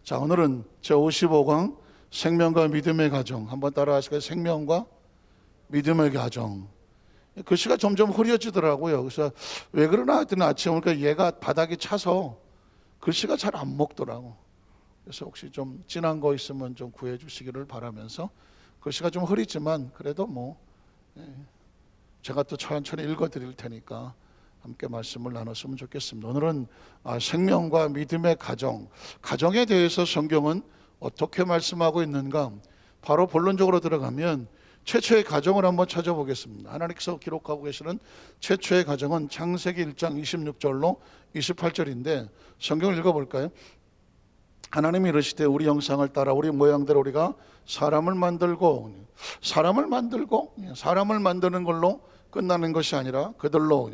자, 오늘은 제55강 생명과 믿음의 가정 한번 따라 하실까요? 생명과 믿음의 가정. 글씨가 점점 흐려지더라고요. 그래서 왜 그러나 했더니 아침에 보니까 얘가 바닥이 차서 글씨가 잘 안 먹더라고. 그래서 혹시 좀 진한 거 있으면 좀 구해 주시기를 바라면서, 글씨가 좀 흐리지만 그래도 제가 또 천천히 읽어 드릴 테니까 함께 말씀을 나눴으면 좋겠습니다. 오늘은 생명과 믿음의 가정, 가정에 대해서 성경은 어떻게 말씀하고 있는가, 바로 본론적으로 들어가면 최초의 가정을 한번 찾아보겠습니다. 하나님께서 기록하고 계시는 최초의 가정은 창세기 1장 26절로 28절인데 성경을 읽어볼까요? 하나님이 이르시되 우리 형상을 따라 우리 모양대로 우리가 사람을 만들고 사람을 만드는 걸로 끝나는 것이 아니라 그들로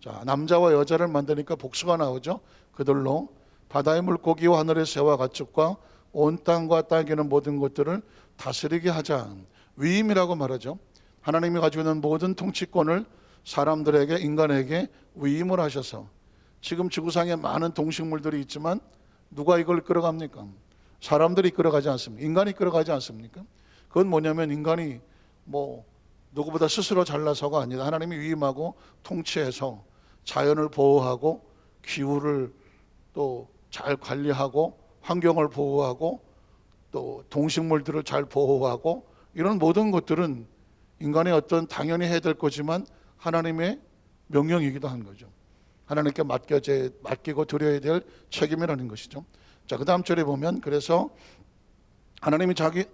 자, 남자와 여자를 만드니까 복수가 나오죠. 그들로 바다의 물고기와 하늘의 새와 가축과 온 땅과 땅에는 모든 것들을 다스리게 하자. 위임이라고 말하죠. 하나님이 가지고 있는 모든 통치권을 사람들에게, 인간에게 위임을 하셔서, 지금 지구상에 많은 동식물들이 있지만 누가 이걸 이끌어갑니까? 사람들이 이끌어가지 않습니까? 인간이 이끌어가지 않습니까? 그건 뭐냐면 인간이 누구보다 스스로 잘나서가 아니다. 하나님이 위임하고 통치해서 자연을 보호하고 기후를 또 잘 관리하고 환경을 보호하고 또 동식물들을 잘 보호하고, 이런 모든 것들은 인간의 어떤 당연히 해야 될 거지만 하나님의 명령이기도 한 거죠. 하나님께 맡기고 드려야 될 책임이라는 것이죠. 자, 그 다음 절에 보면, 그래서 하나님이 자기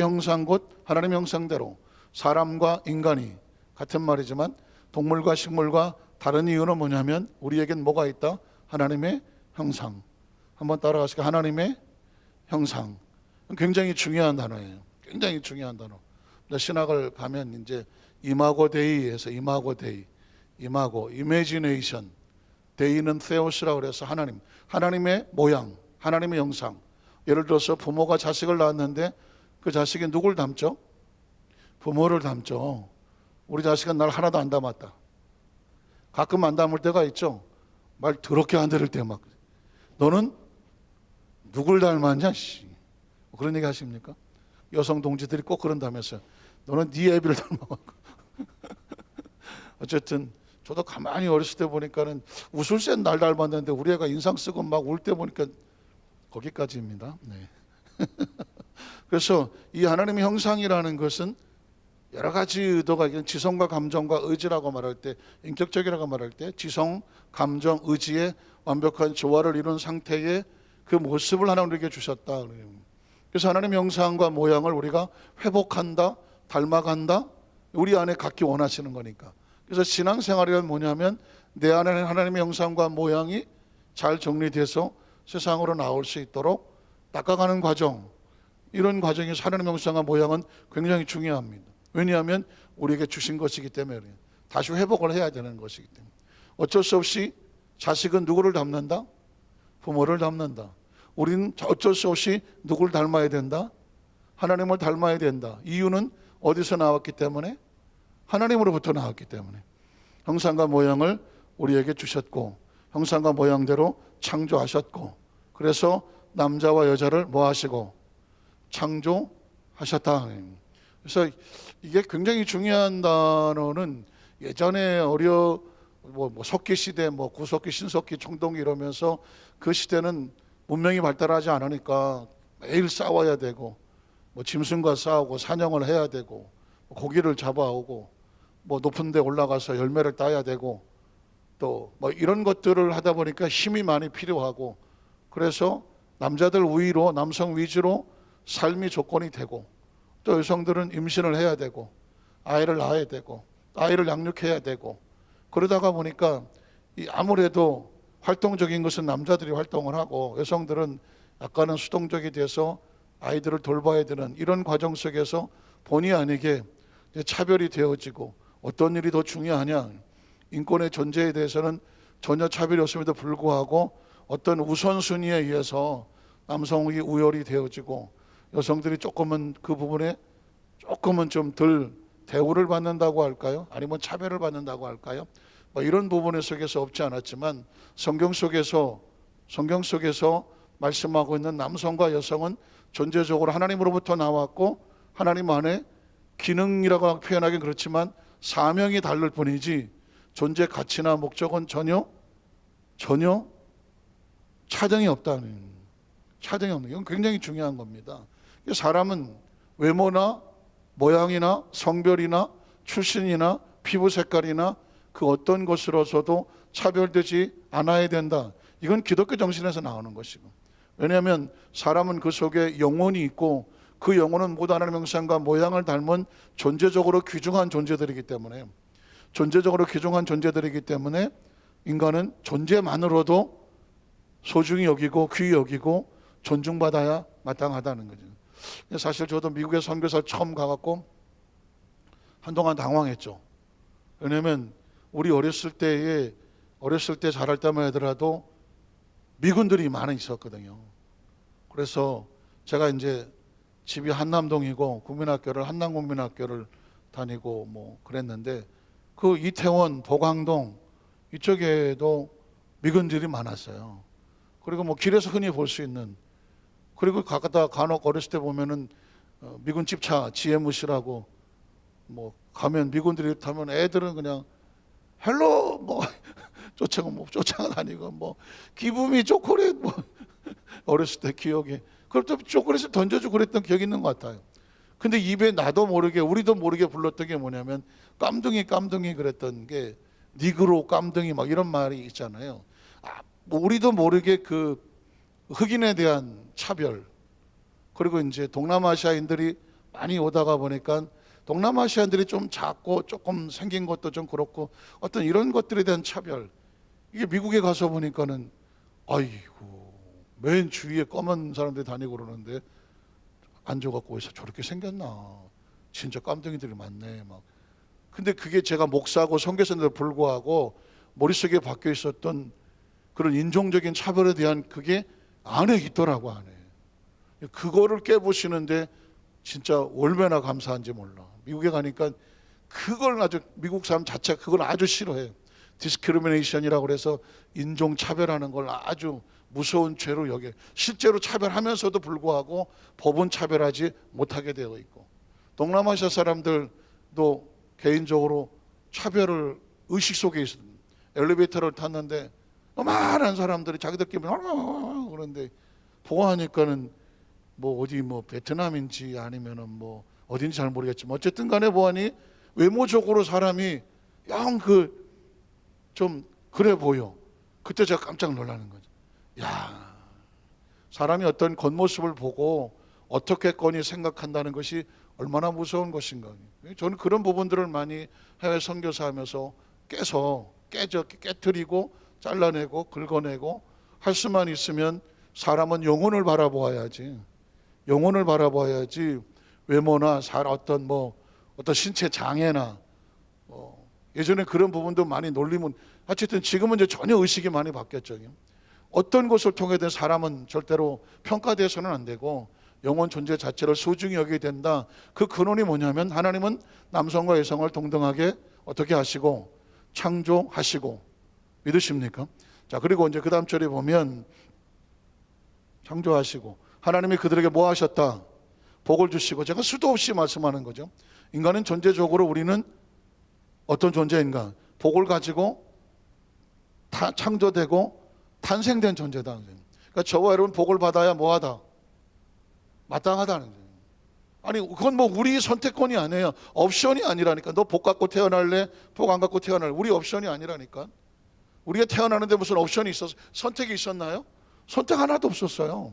형상 곧 하나님의 형상대로 사람과 인간이 같은 말이지만 동물과 식물과 다른 이유는 뭐냐면 우리에겐 뭐가 있다? 하나님의 형상. 한번 따라가실까요? 하나님의 형상. 굉장히 중요한 단어예요. 굉장히 중요한 단어. 신학을 가면 이제 이마고 데이에서 이미지네이션, 데이는 세오스라고 그래서 하나님의 모양, 하나님의 형상. 예를 들어서 부모가 자식을 낳았는데 그 자식이 누굴 닮죠? 부모를 닮죠. 우리 자식은 날 하나도 안 닮았다. 가끔 안 닮을 때가 있죠. 말 더럽게 안 들을 때 막, 너는 누굴 닮았냐? 그런 얘기 하십니까? 여성 동지들이 꼭 그런다면서요. 너는 네 애비를 닮아갖고. 어쨌든 저도 가만히 어렸을 때 보니까는 웃을 땐 날 닮았는데 우리 애가 인상 쓰고 막 울 때 보니까 거기까지입니다. 네. 그래서 이 하나님의 형상이라는 것은 여러 가지 의도가 있는, 지성과 감정과 의지라고 말할 때, 인격적이라고 말할 때 지성, 감정, 의지의 완벽한 조화를 이룬 상태의 그 모습을 하나님 우리에게 주셨다. 그래서 하나님의 형상과 모양을 우리가 회복한다, 닮아간다, 우리 안에 갖기 원하시는 거니까. 그래서 신앙생활이 뭐냐면 내 안에 하나님의 형상과 모양이 잘 정리돼서 세상으로 나올 수 있도록 닦아가는 과정, 이런 과정에서 하나님의 형상과 모양은 굉장히 중요합니다. 왜냐하면 우리에게 주신 것이기 때문에, 다시 회복을 해야 되는 것이기 때문에. 어쩔 수 없이 자식은 누구를 닮는다? 부모를 닮는다. 우리는 어쩔 수 없이 누구를 닮아야 된다? 하나님을 닮아야 된다. 이유는 어디서 나왔기 때문에? 하나님으로부터 나왔기 때문에. 형상과 모양을 우리에게 주셨고 형상과 모양대로 창조하셨고, 그래서 남자와 여자를 뭐 하시고? 창조하셨다. 그래서 이게 굉장히 중요한 단어는, 예전에 석기 시대, 구석기, 신석기, 청동기 이러면서 그 시대는 문명이 발달하지 않으니까 매일 싸워야 되고, 짐승과 싸우고 사냥을 해야 되고, 고기를 잡아오고, 높은 데 올라가서 열매를 따야 되고, 또 이런 것들을 하다 보니까 힘이 많이 필요하고, 그래서 남자들 위로, 남성 위주로 삶이 조건이 되고, 또 여성들은 임신을 해야 되고 아이를 낳아야 되고 아이를 양육해야 되고, 그러다가 보니까 아무래도 활동적인 것은 남자들이 활동을 하고 여성들은 약간은 수동적이 돼서 아이들을 돌봐야 되는 이런 과정 속에서 본의 아니게 차별이 되어지고, 어떤 일이 더 중요하냐, 인권의 존재에 대해서는 전혀 차별이 없음에도 불구하고 어떤 우선순위에 의해서 남성이 우열이 되어지고 여성들이 조금은 그 부분에 좀 덜 대우를 받는다고 할까요? 아니면 차별을 받는다고 할까요? 이런 부분 속에서 없지 않았지만 성경 속에서 성경 속에서 말씀하고 있는 남성과 여성은 존재적으로 하나님으로부터 나왔고 하나님 안에 기능이라고 표현하기는 그렇지만 사명이 다를 뿐이지 존재 가치나 목적은 전혀 차등이 없다는, 차등이 없는, 이건 굉장히 중요한 겁니다. 사람은 외모나 모양이나 성별이나 출신이나 피부 색깔이나 그 어떤 것으로서도 차별되지 않아야 된다. 이건 기독교 정신에서 나오는 것이고, 왜냐하면 사람은 그 속에 영혼이 있고 그 영혼은 모두 하나님의 형상과 모양을 닮은 존재적으로 귀중한 존재들이기 때문에, 인간은 존재만으로도 소중히 여기고 귀히 여기고 존중받아야 마땅하다는 거죠. 사실 저도 미국에 선교사를 처음 가갖고 한동안 당황했죠. 왜냐하면 우리 어렸을 때 자랄 때만 하더라도 미군들이 많이 있었거든요. 그래서 제가 이제 집이 한남동이고 한남국민학교를 다니고 뭐 그랬는데, 그 이태원, 보강동 이쪽에도 미군들이 많았어요. 그리고 뭐 길에서 흔히 볼 수 있는, 그리고 간혹 어렸을 때 보면은 미군 집차 GMC라고 뭐 가면 미군들이 타면 애들은 그냥 헬로 뭐 쫓아다니고 뭐 기분이 초콜릿 뭐 어렸을 때 기억에 그럴 때 초콜릿을 던져주고 그랬던 기억이 있는 것 같아요. 근데 입에 나도 모르게 우리도 모르게 불렀던 게 뭐냐면 깜둥이 그랬던 게 니그로 깜둥이 막 이런 말이 있잖아요. 뭐 우리도 모르게 그 흑인에 대한 차별, 그리고 이제 동남아시아인들이 많이 오다가 보니까 동남아시아인들이 좀 작고 조금 생긴 것도 좀 그렇고 어떤 이런 것들에 대한 차별, 이게 미국에 가서 보니까는 아이고 맨 주위에 검은 사람들이 다니고 그러는데 앉아갖고 왜 저렇게 생겼나, 진짜 깜둥이들이 많네 막. 근데 그게 제가 목사고 선교사인데도 불구하고 머릿속에 박혀 있었던 그런 인종적인 차별에 대한 그게 안에 있더라고, 안에. 그거를 깨부시는데 진짜 얼마나 감사한지 몰라. 미국에 가니까 그걸 아주, 미국 사람 자체가 그걸 아주 싫어해요. 디스크리미네이션이라고 그래서 인종차별하는 걸 아주 무서운 죄로 여겨. 실제로 차별하면서도 불구하고 법은 차별하지 못하게 되어 있고, 동남아시아 사람들도 개인적으로 차별을 의식 속에 있습니다. 엘리베이터를 탔는데 많은 사람들이 자기들끼리 그런데 보아하니까는 뭐 어디 뭐 베트남인지 아니면은 뭐 어딘지 잘 모르겠지만 어쨌든 간에 보아하니 외모적으로 사람이 영 좀 그래 보여. 그때 제가 깜짝 놀라는 거죠. 야, 사람이 어떤 겉모습을 보고 어떻게거니 생각한다는 것이 얼마나 무서운 것인가. 저는 그런 부분들을 많이 해외 선교사하면서 깨뜨리고 잘라내고 긁어내고 할 수만 있으면, 사람은 영혼을 바라보아야지. 외모나 어떤 신체 장애나 예전에 그런 부분도 많이 놀리면, 어쨌든 지금은 이제 전혀 의식이 많이 바뀌었죠. 어떤 것을 통해든 사람은 절대로 평가돼서는 안 되고 영혼 존재 자체를 소중히 여기게 된다. 그 근원이 뭐냐면 하나님은 남성과 여성을 동등하게 어떻게 하시고 창조하시고, 믿으십니까? 자, 그리고 이제 그 다음 절에 보면 창조하시고 하나님이 그들에게 뭐 하셨다? 복을 주시고. 제가 수도 없이 말씀하는 거죠. 인간은 존재적으로 우리는 어떤 존재인가? 복을 가지고 창조되고 탄생된 존재다. 그러니까 저와 여러분 복을 받아야 뭐하다? 마땅하다는 거예요. 아니 그건 뭐 우리 선택권이 아니에요. 옵션이 아니라니까. 너 복 갖고 태어날래? 복 안 갖고 태어날래? 우리 옵션이 아니라니까. 우리가 태어나는데 무슨 옵션이 있었어? 선택이 있었나요? 선택 하나도 없었어요.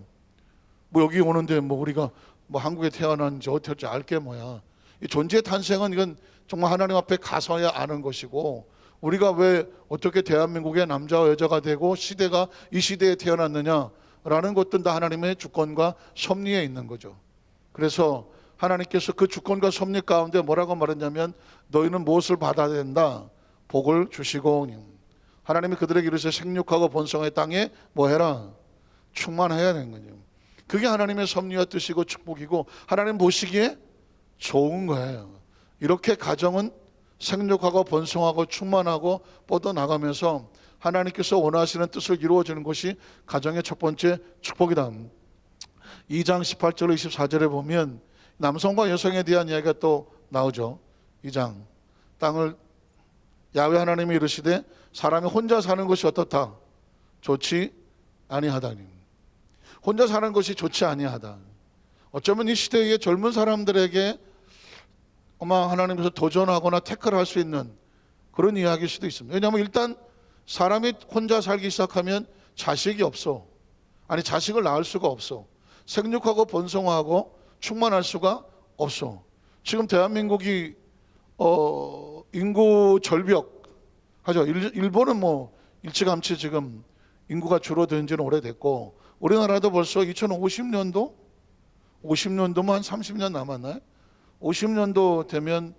뭐 여기 오는데 뭐 우리가 뭐 한국에 태어난지 어떨지 알게 뭐야. 이 존재의 탄생은 이건 정말 하나님 앞에 가서야 아는 것이고, 우리가 왜 어떻게 대한민국의 남자와 여자가 되고 시대가 이 시대에 태어났느냐라는 것도 다 하나님의 주권과 섭리에 있는 거죠. 그래서 하나님께서 그 주권과 섭리 가운데 뭐라고 말했냐면 너희는 무엇을 받아야 된다? 복을 주시고, 하나님이 그들에게 이르시되 생육하고 번성의 땅에 뭐 해라? 충만해야 되는 거죠. 그게 하나님의 섭리와 뜻이고 축복이고 하나님 보시기에 좋은 거예요. 이렇게 가정은 생육하고 번성하고 충만하고 뻗어나가면서 하나님께서 원하시는 뜻을 이루어지는 것이 가정의 첫 번째 축복이다. 2장 18절 24절에 보면 남성과 여성에 대한 이야기가 또 나오죠. 2장 땅을 야훼 하나님이 이르시되 사람이 혼자 사는 것이 어떻다? 좋지 아니하다니. 혼자 사는 것이 좋지 아니하다. 어쩌면 이 시대의 젊은 사람들에게 아마 하나님께서 도전하거나 태클할 수 있는 그런 이야기일 수도 있습니다. 왜냐하면 일단 사람이 혼자 살기 시작하면 자식이 없어. 아니 자식을 낳을 수가 없어. 생육하고 번성하고 충만할 수가 없어. 지금 대한민국이 인구 절벽 하죠. 일본은 뭐 일찌감치 지금 인구가 줄어든 지는 오래됐고, 우리나라도 벌써 2050년도면 한 30년 남았나요? 50년도 되면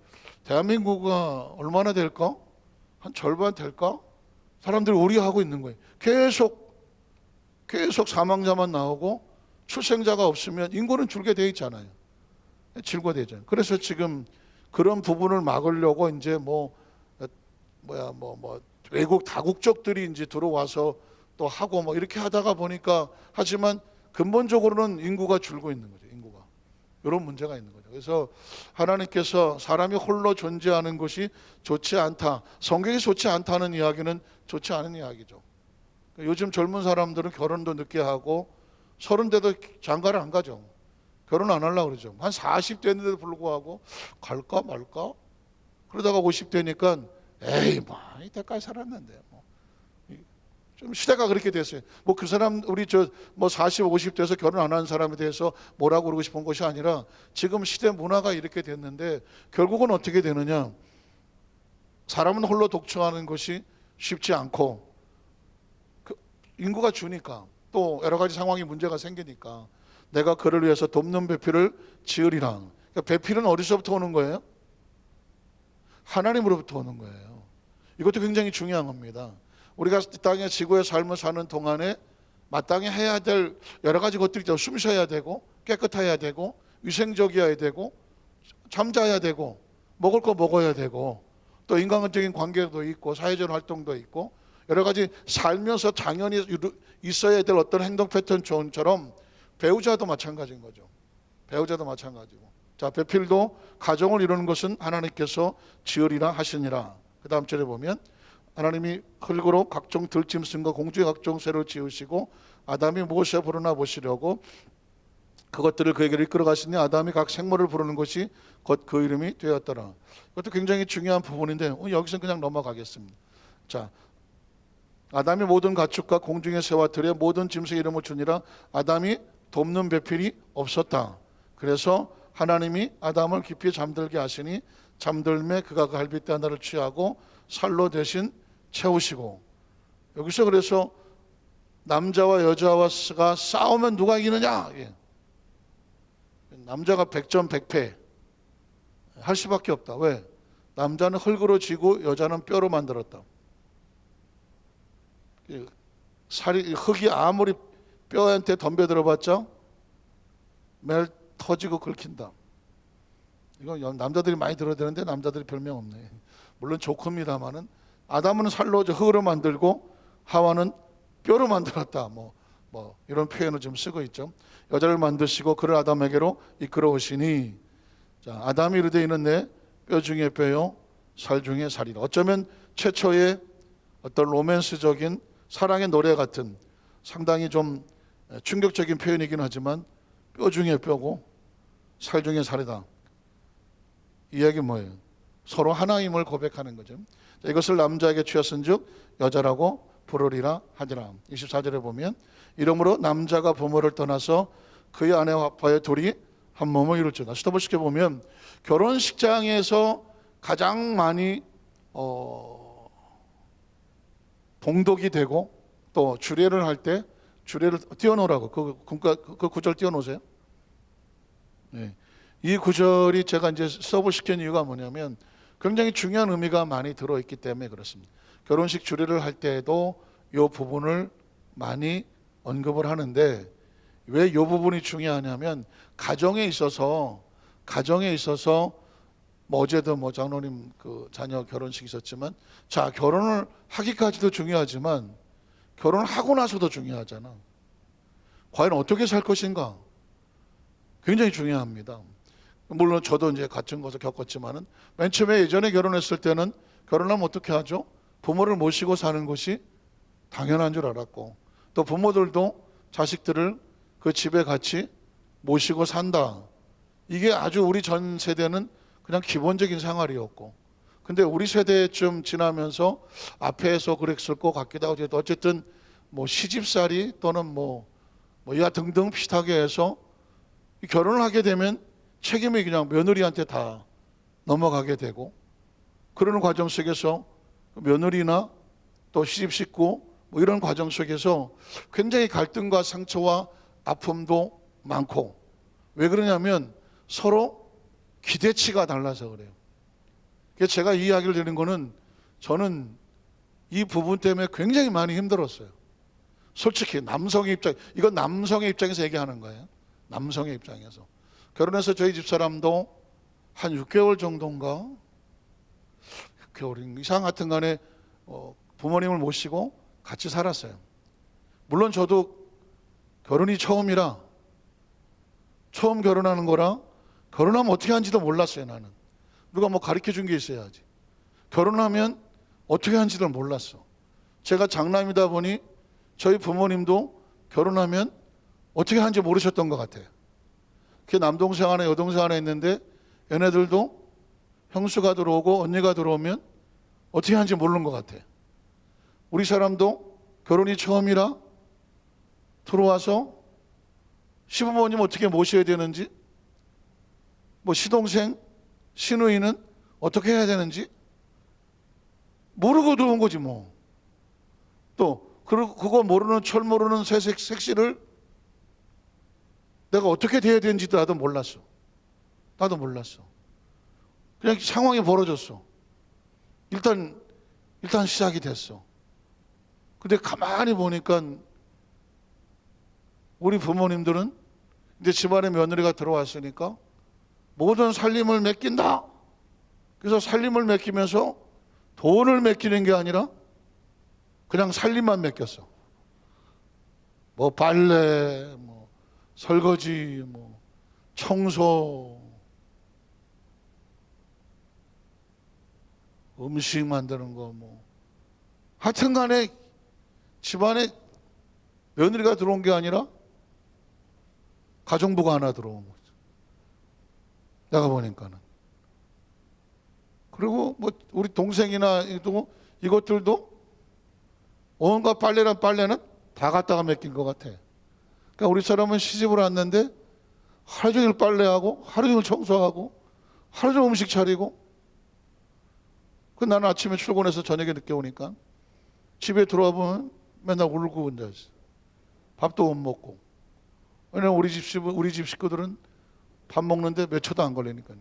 대한민국가 얼마나 될까? 한 절반 될까? 사람들이 우려하고 있는 거예요. 계속 사망자만 나오고 출생자가 없으면 인구는 줄게 돼 있잖아요. 질거되죠. 그래서 지금 그런 부분을 막으려고 이제 외국 다국적들이 이제 들어와서 또 하고 뭐 이렇게 하다가 보니까, 하지만 근본적으로는 인구가 줄고 있는 거죠. 인구가. 이런 문제가 있는 거죠. 그래서 하나님께서 사람이 홀로 존재하는 것이 좋지 않다. 성경이 좋지 않다는 이야기는 좋지 않은 이야기죠. 요즘 젊은 사람들은 결혼도 늦게 하고 30대도 장가를 안 가죠. 결혼 안 하려고 그러죠. 한 40대인데도 불구하고 갈까 말까? 그러다가 50대니까 에이 이때까지 살았는데 좀 시대가 그렇게 됐어요. 그 사람 우리 40, 50대에서 결혼 안 하는 사람에 대해서 뭐라고 그러고 싶은 것이 아니라 지금 시대 문화가 이렇게 됐는데 결국은 어떻게 되느냐? 사람은 홀로 독처하는 것이 쉽지 않고 인구가 주니까 또 여러 가지 상황이 문제가 생기니까 내가 그를 위해서 돕는 배필을 지으리라. 그러니까 배필은 어디서부터 오는 거예요? 하나님으로부터 오는 거예요. 이것도 굉장히 중요한 겁니다. 우리가 이 땅의 지구의 삶을 사는 동안에 마땅히 해야 될 여러 가지 것들이 있죠. 숨 쉬어야 되고 깨끗해야 되고 위생적이어야 되고 잠자야 되고 먹을 거 먹어야 되고 또 인간적인 관계도 있고 사회적 활동도 있고 여러 가지 살면서 당연히 있어야 될 어떤 행동 패턴처럼 배우자도 마찬가지인 거죠. 배우자도 마찬가지고. 자, 배필도 가정을 이루는 것은 하나님께서 지으리라 하시니라. 그 다음 절에 보면 하나님이 흙으로 각종 들짐승과 공중의 각종 새를 지으시고 아담이 무엇이라 부르나 보시려고 그것들을 그에게로 이끌어 가시니 아담이 각 생물을 부르는 것이 곧 그 이름이 되었더라. 이것도 굉장히 중요한 부분인데 여기서 그냥 넘어가겠습니다. 자, 아담이 모든 가축과 공중의 새와 들의 모든 짐승의 이름을 주니라. 아담이 돕는 배필이 없었다. 그래서 하나님이 아담을 깊이 잠들게 하시니 잠들매 그가 그 갈빗대 하나를 취하고 살로 대신 채우시고. 여기서 그래서 남자와 여자가 싸우면 누가 이기느냐? 남자가 100점 100패 할 수밖에 없다. 왜? 남자는 흙으로 지고 여자는 뼈로 만들었다. 흙이 아무리 뼈한테 덤벼들어봤자 매일 터지고 긁힌다. 이거 남자들이 많이 들어야 되는데 남자들이 별명 없네. 물론 좋습니다만은 아담은 살로 흙으로 만들고 하와는 뼈로 만들었다. 이런 표현을 좀 쓰고 있죠. 여자를 만드시고 그를 아담에게로 이끌어 오시니, 자, 아담이 이르되 이는 내 뼈 중에 뼈요 살 중에 살이라. 어쩌면 최초의 어떤 로맨스적인 사랑의 노래 같은 상당히 좀 충격적인 표현이긴 하지만 뼈 중에 뼈고 살 중에 살이다. 이야기 뭐예요? 서로 하나임을 고백하는 거죠. 자, 이것을 남자에게 취하신즉 여자라고 부르리라 하니라. 24절에 보면 이러므로 남자가 부모를 떠나서 그의 아내와 둘이 한 몸을 이룰지어다. 스토브시켜 보면 결혼식장에서 가장 많이 봉독이 되고 또 주례를 할 때 주례를 띄워놓으라고 그 구절 띄워놓으세요. 네. 이 구절이 제가 이제 수업을 시킨 이유가 뭐냐면 굉장히 중요한 의미가 많이 들어있기 때문에 그렇습니다. 결혼식 주례를 할 때에도 이 부분을 많이 언급을 하는데 왜 이 부분이 중요하냐면 가정에 있어서 뭐 어제도 뭐 장로님 그 자녀 결혼식 있었지만, 자, 결혼을 하기까지도 중요하지만 결혼을 하고 나서도 중요하잖아. 과연 어떻게 살 것인가? 굉장히 중요합니다. 물론 저도 이제 같은 것을 겪었지만은, 맨 처음에 예전에 결혼했을 때는 결혼하면 어떻게 하죠? 부모를 모시고 사는 것이 당연한 줄 알았고, 또 부모들도 자식들을 그 집에 같이 모시고 산다. 이게 아주 우리 전 세대는 그냥 기본적인 생활이었고, 근데 우리 세대쯤 지나면서 앞에서 그랬을 것 같기도 하고, 어쨌든 뭐 시집살이 또는 뭐 이하 등등 비슷하게 해서 결혼을 하게 되면 책임이 그냥 며느리한테 다 넘어가게 되고, 그러는 과정 속에서 며느리나 또 시집 식구 뭐 이런 과정 속에서 굉장히 갈등과 상처와 아픔도 많고, 왜 그러냐면 서로 기대치가 달라서 그래요. 그래서 제가 이 이야기를 드리는 거는, 저는 이 부분 때문에 굉장히 많이 힘들었어요. 솔직히 남성의 입장, 이건 남성의 입장에서 얘기하는 거예요. 남성의 입장에서. 결혼해서 저희 집사람도 한 6개월 정도인가? 6개월 이상 하여튼 간에 부모님을 모시고 같이 살았어요. 물론 저도 결혼이 처음이라, 처음 결혼하는 거라 결혼하면 어떻게 하는지도 몰랐어요. 나는 누가 뭐 가르쳐 준 게 있어야지. 결혼하면 어떻게 하는지를 몰랐어. 제가 장남이다 보니 저희 부모님도 결혼하면 어떻게 하는지 모르셨던 것 같아요. 그 남동생 하나 여동생 하나 있는데, 얘네들도 형수가 들어오고 언니가 들어오면 어떻게 하는지 모르는 것 같아요. 우리 사람도 결혼이 처음이라 들어와서 시부모님 어떻게 모셔야 되는지, 뭐 시동생, 시누이는 어떻게 해야 되는지 모르고 들어온 거지 뭐. 또 그거 모르는, 철 모르는 색시를 내가 어떻게 돼야 되는지도 나도 몰랐어. 그냥 상황이 벌어졌어. 일단 시작이 됐어. 근데 가만히 보니까 우리 부모님들은 이제 집안에 며느리가 들어왔으니까 모든 살림을 맡긴다. 그래서 살림을 맡기면서 돈을 맡기는 게 아니라 그냥 살림만 맡겼어. 뭐 빨래, 뭐 설거지, 뭐 청소, 음식 만드는 거, 뭐 하여튼 간에 집안에 며느리가 들어온 게 아니라 가정부가 하나 들어온 거죠. 내가 보니까는. 그리고 뭐 우리 동생이나 이것들도 온갖 빨래는 다 갖다가 맡긴 것 같아. 그러니까 우리 사람은 시집을 왔는데 하루 종일 빨래하고 하루 종일 청소하고 하루 종일 음식 차리고, 나는 아침에 출근해서 저녁에 늦게 오니까 집에 들어와 보면 맨날 울고 앉아 있어. 밥도 못 먹고. 왜냐면 우리 집 식구들은 밥 먹는데 몇 초도 안 걸리니까요.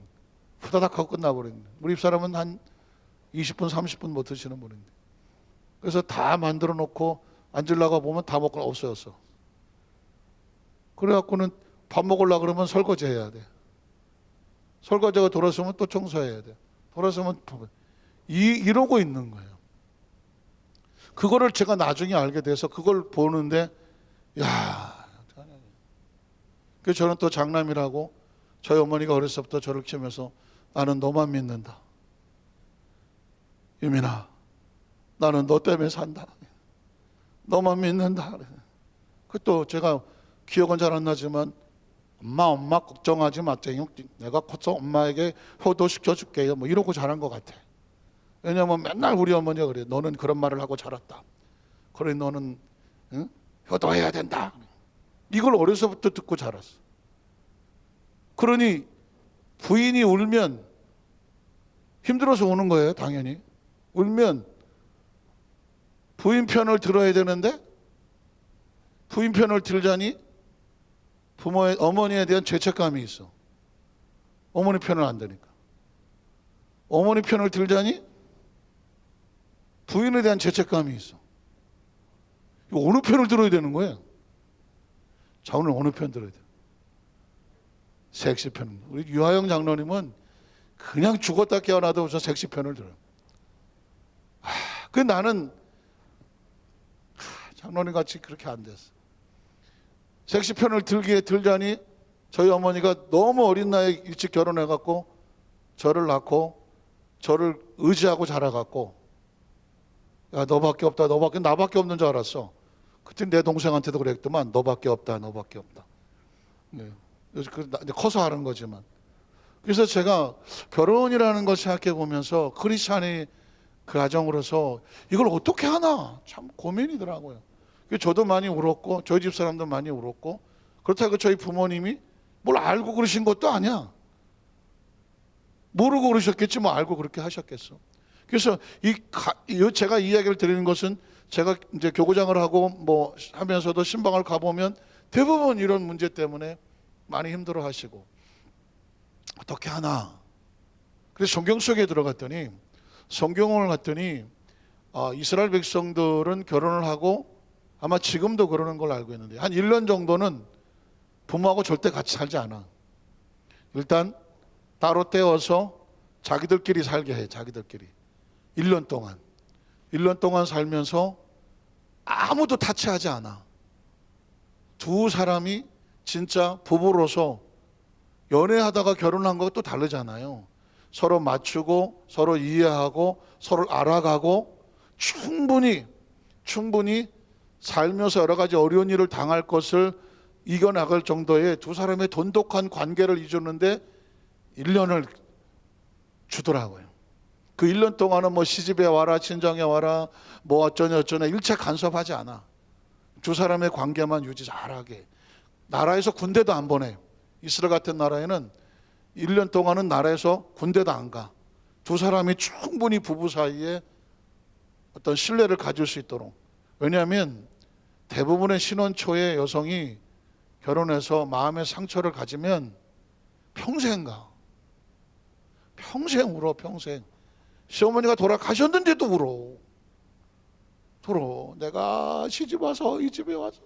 후다닥 하고 끝나버리는데, 우리 집 사람은 한 20분 30분 못 드시는 분인데, 그래서 다 만들어 놓고 앉으려고 보면 다 먹고 없어졌어. 그래갖고는 밥 먹으려고 그러면 설거지 해야 돼. 설거지가 돌아서면 또 청소해야 돼. 돌아서면 이러고 있는 거예요. 그거를 제가 나중에 알게 돼서 그걸 보는데, 야, 그래서 저는 또 장남이라고 저희 어머니가 어렸을 때부터 저를 키우면서 나는 너만 믿는다. 유민아, 나는 너 때문에 산다. 너만 믿는다. 그 또 제가 기억은 잘 안 나지만, 엄마 걱정하지 마. 내가 커서 엄마에게 효도시켜 줄게요. 뭐 이러고 자란 것 같아. 왜냐면 맨날 우리 어머니가 그래. 너는 그런 말을 하고 자랐다. 그래, 너는 효도해야 된다. 이걸 어려서부터 듣고 자랐어. 그러니 부인이 울면 힘들어서 우는 거예요. 당연히. 울면 부인 편을 들어야 되는데, 부인 편을 들자니 어머니에 대한 죄책감이 있어. 어머니 편을 안 드니까. 어머니 편을 들자니 부인에 대한 죄책감이 있어. 이거 어느 편을 들어야 되는 거예요? 자, 오늘 어느 편 들어야 돼? 섹시 편. 우리 유하영 장로님은 그냥 죽었다 깨어나도 우선 섹시편을 들어요. 그 나는 장로님 같이 그렇게 안 됐어. 섹시편을 들자니 저희 어머니가 너무 어린 나이에 일찍 결혼해갖고 저를 낳고 저를 의지하고 자라갖고, 야 너밖에 없다, 나밖에 없는 줄 알았어. 그때 내 동생한테도 그랬더만, 너밖에 없다. 네. 이제 커서 하는 거지만. 그래서 제가 결혼이라는 걸 생각해 보면서 크리스찬의 그 가정으로서 이걸 어떻게 하나 참 고민이더라고요. 저도 많이 울었고 저희 집 사람도 많이 울었고, 그렇다고 저희 부모님이 뭘 알고 그러신 것도 아니야. 모르고 그러셨겠지 뭐 알고 그렇게 하셨겠어. 그래서 제가 이 이야기를 드리는 것은, 제가 이제 교구장을 하고 뭐 하면서도 신방을 가보면 대부분 이런 문제 때문에 많이 힘들어 하시고, 어떻게 하나. 그래서 성경 속에 들어갔더니, 성경을 갔더니 이스라엘 백성들은 결혼을 하고 아마 지금도 그러는 걸로 알고 있는데, 한 1년 정도는 부모하고 절대 같이 살지 않아. 일단 따로 떼어서 자기들끼리 살게 해. 자기들끼리 1년 동안 살면서 아무도 타치하지 않아. 두 사람이 진짜 부부로서 연애하다가 결혼한 것도 다르잖아요. 서로 맞추고 서로 이해하고 서로 알아가고 충분히 살면서 여러 가지 어려운 일을 당할 것을 이겨나갈 정도의 두 사람의 돈독한 관계를 이루는데 1년을 주더라고요. 그 1년 동안은 뭐 시집에 와라, 친정에 와라, 뭐 어쩌냐 일체 간섭하지 않아. 두 사람의 관계만 유지 잘하게. 나라에서 군대도 안 보내. 이스라엘 같은 나라에는 1년 동안은 나라에서 군대도 안 가. 두 사람이 충분히 부부 사이에 어떤 신뢰를 가질 수 있도록. 왜냐하면 대부분의 신혼 초에 여성이 결혼해서 마음의 상처를 가지면 평생 가. 평생 울어, 평생. 시어머니가 돌아가셨는데도 울어. 내가 시집 와서 이 집에 와서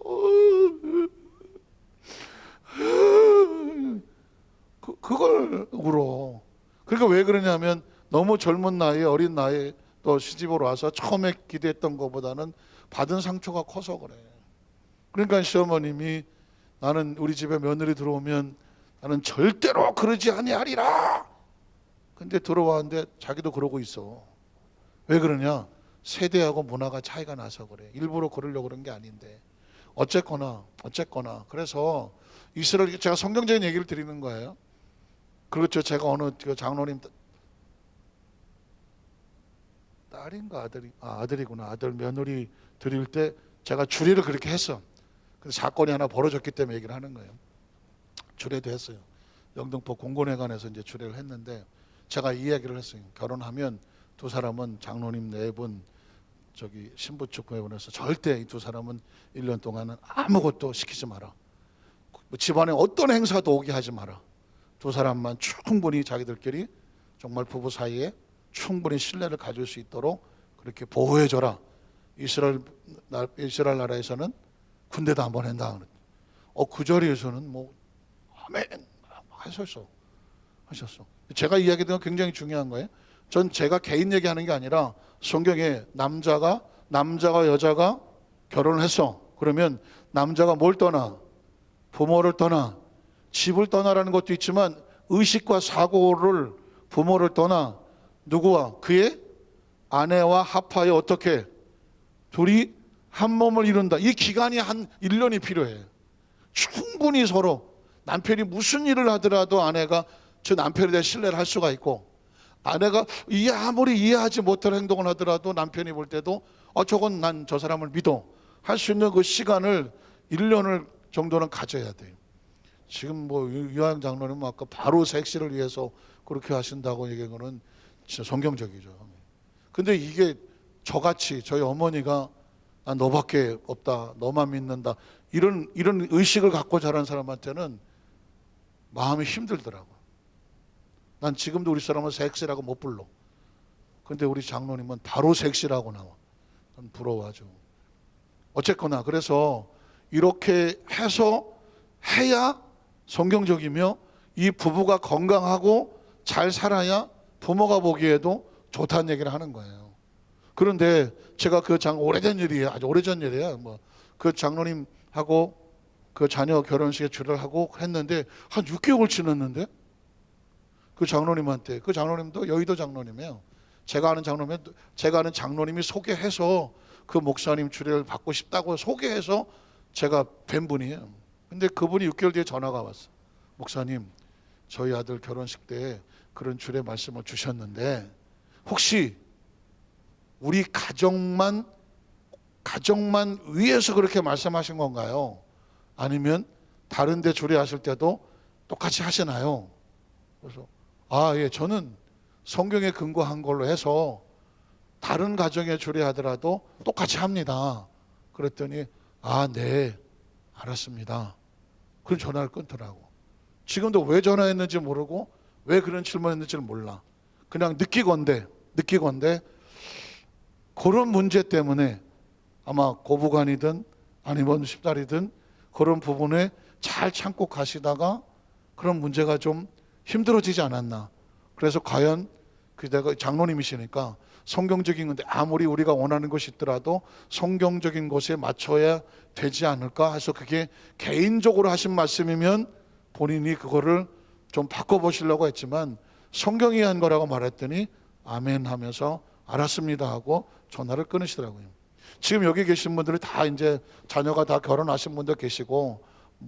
그걸 울어. 그러니까 왜 그러냐면 너무 젊은 나이에, 어린 나이에 또 시집으로 와서 처음에 기대했던 것보다는 받은 상처가 커서 그래. 그러니까 시어머님이, 나는 우리 집에 며느리 들어오면 나는 절대로 그러지 아니하리라. 근데 들어왔는데 자기도 그러고 있어. 왜 그러냐? 세대하고 문화가 차이가 나서 그래. 일부러 그러려고 그런 게 아닌데. 어쨌거나 그래서 이스라엘, 제가 성경적인 얘기를 드리는 거예요. 그렇죠. 제가 어느 장로님 딸인가 아들이구나. 아들 며느리 드릴 때 제가 주례를 그렇게 했어. 그래서 사건이 하나 벌어졌기 때문에 얘기를 하는 거예요. 주례도 했어요. 영등포 공곤회관에서 이제 주례를 했는데, 제가 이 이야기를 했어요. 결혼하면 두 사람은 장로님 네 분, 저기 신부 측 회원에서 절대 이 두 사람은 1년 동안은 아무것도 시키지 마라. 집안에 어떤 행사도 오게 하지 마라. 두 사람만 충분히 자기들끼리 정말 부부 사이에 충분히 신뢰를 가질 수 있도록 그렇게 보호해줘라. 이스라엘 나라에서는 군대도 안 보낸다. 그 자리에서는 뭐 아멘 하셨어. 제가 이야기드린 건 굉장히 중요한 거예요. 전 제가 개인 얘기하는 게 아니라 성경에 남자가 여자가 결혼을 했어. 그러면 남자가 뭘 떠나? 부모를 떠나. 집을 떠나라는 것도 있지만 의식과 사고를, 부모를 떠나 누구와? 그의 아내와 합하여 어떻게? 둘이 한 몸을 이룬다. 이 기간이 한 1년이 필요해. 충분히 서로 남편이 무슨 일을 하더라도 아내가 저 남편에 대해 신뢰를 할 수가 있고, 아내가 아무리 이해하지 못할 행동을 하더라도 남편이 볼 때도 저건 난 저 사람을 믿어 할 수 있는 그 시간을 1년을 정도는 가져야 돼요. 지금 뭐 유하영 장로님은 아까 바로 섹시를 위해서 그렇게 하신다고 얘기한 거는 진짜 성경적이죠. 근데 이게 저같이 저희 어머니가 난 너밖에 없다, 너만 믿는다, 이런 의식을 갖고 자란 사람한테는 마음이 힘들더라고. 난 지금도 우리 사람은 섹시라고 못 불러. 근데 우리 장로님은 바로 섹시라고 나와. 난 부러워하죠. 어쨌거나 그래서 이렇게 해야 성경적이며 이 부부가 건강하고 잘 살아야 부모가 보기에도 좋다는 얘기를 하는 거예요. 그런데 제가 오래된 일이에요. 아주 오래전 일이에요. 그 장로님하고 그 자녀 결혼식에 주례를 하고 했는데 한 6개월 지났는데 그 장로님한테, 그 장로님도 여의도 장로님이에요. 제가 아는 장로님이 소개해서 그 목사님 주례를 받고 싶다고 소개해서 제가 뵌 분이에요. 근데 그분이 6개월 뒤에 전화가 왔어. 목사님, 저희 아들 결혼식 때 그런 주례 말씀을 주셨는데 혹시 우리 가정만 위해서 그렇게 말씀하신 건가요? 아니면 다른 데 주례하실 때도 똑같이 하시나요? 그래서 예, 저는 성경에 근거한 걸로 해서 다른 가정에 주례하더라도 똑같이 합니다. 그랬더니 네, 알았습니다. 그런 전화를 끊더라고. 지금도 왜 전화했는지 모르고 왜 그런 질문했는지를 몰라. 그냥 느끼건대 그런 문제 때문에 아마 고부간이든 아니면 십달이든 그런 부분에 잘 참고 가시다가 그런 문제가 좀 힘들어지지 않았나. 그래서 과연 그대가 장로님이시니까 성경적인 건데 아무리 우리가 원하는 것이 있더라도 성경적인 것에 맞춰야 되지 않을까 해서 그게 개인적으로 하신 말씀이면 본인이 그거를 좀 바꿔보시려고 했지만 성경이 한 거라고 말했더니 아멘 하면서 알았습니다 하고 전화를 끊으시더라고요. 지금 여기 계신 분들이 다 이제 자녀가 다 결혼하신 분도 계시고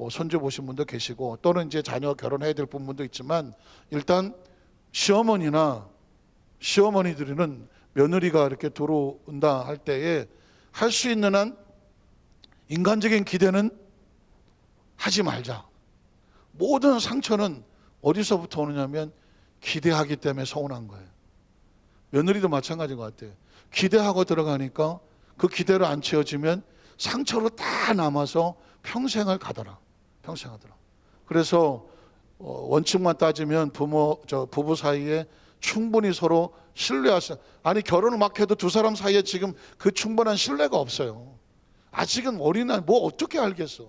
손주 보신 분도 계시고 또는 이제 자녀 결혼해야 될 분도 있지만 일단 시어머니들은 며느리가 이렇게 들어온다 할 때에 할 수 있는 한 인간적인 기대는 하지 말자. 모든 상처는 어디서부터 오느냐면 기대하기 때문에 서운한 거예요. 며느리도 마찬가지인 것 같아요. 기대하고 들어가니까 그 기대로 안 채워지면 상처로 다 남아서 평생을 가더라. 그래서 원칙만 따지면 부부 사이에 충분히 서로 신뢰하셔. 아니 결혼을 막 해도 두 사람 사이에 지금 그 충분한 신뢰가 없어요. 아직은 어린아이 어떻게 알겠어.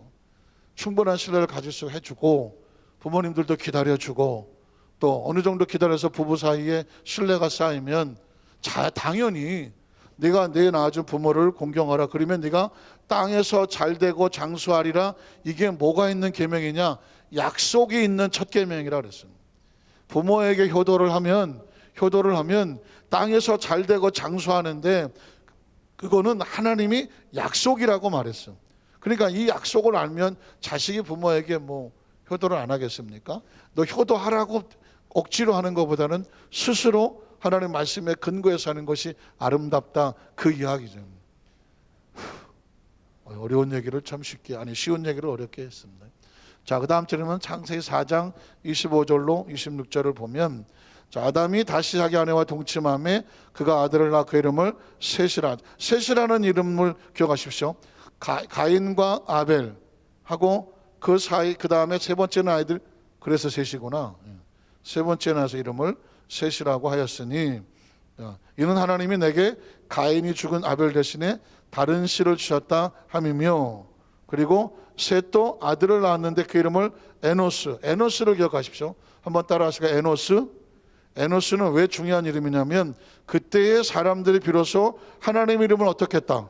충분한 신뢰를 가질 수 해주고 부모님들도 기다려주고 또 어느 정도 기다려서 부부 사이에 신뢰가 쌓이면 당연히 네가 내 낳아준 부모를 공경하라. 그러면 네가 땅에서 잘되고 장수하리라. 이게 뭐가 있는 계명이냐? 약속이 있는 첫 계명이라 그랬습니다. 부모에게 효도를 하면 땅에서 잘되고 장수하는데 그거는 하나님이 약속이라고 말했어요. 그러니까 이 약속을 알면 자식이 부모에게 효도를 안 하겠습니까? 너 효도하라고 억지로 하는 것보다는 스스로 하나님 말씀에 근거해서 하는 것이 아름답다, 그 이야기죠. 어려운 얘기를 참 쉬운 얘기를 어렵게 했습니다. 자, 그 다음 절에는 창세기 4장 25절로 26절을 보면 아담이 다시 자기 아내와 동침함에 그가 아들을 낳아 그 이름을 셋이라는 이름을 기억하십시오. 가인과 아벨 하고 그 사이, 그 다음에 세 번째는 아이들, 그래서 셋이구나. 세 번째 낳아서 이름을 셋이라고 하였으니 이는 하나님이 내게 가인이 죽은 아벨 대신에 다른 씨를 주셨다 함이며, 그리고 셋도 아들을 낳았는데 그 이름을 에노스를 기억하십시오. 한번 따라하시고 에노스는 왜 중요한 이름이냐면 그때의 사람들이 비로소 하나님 이름을 어떻게 했다?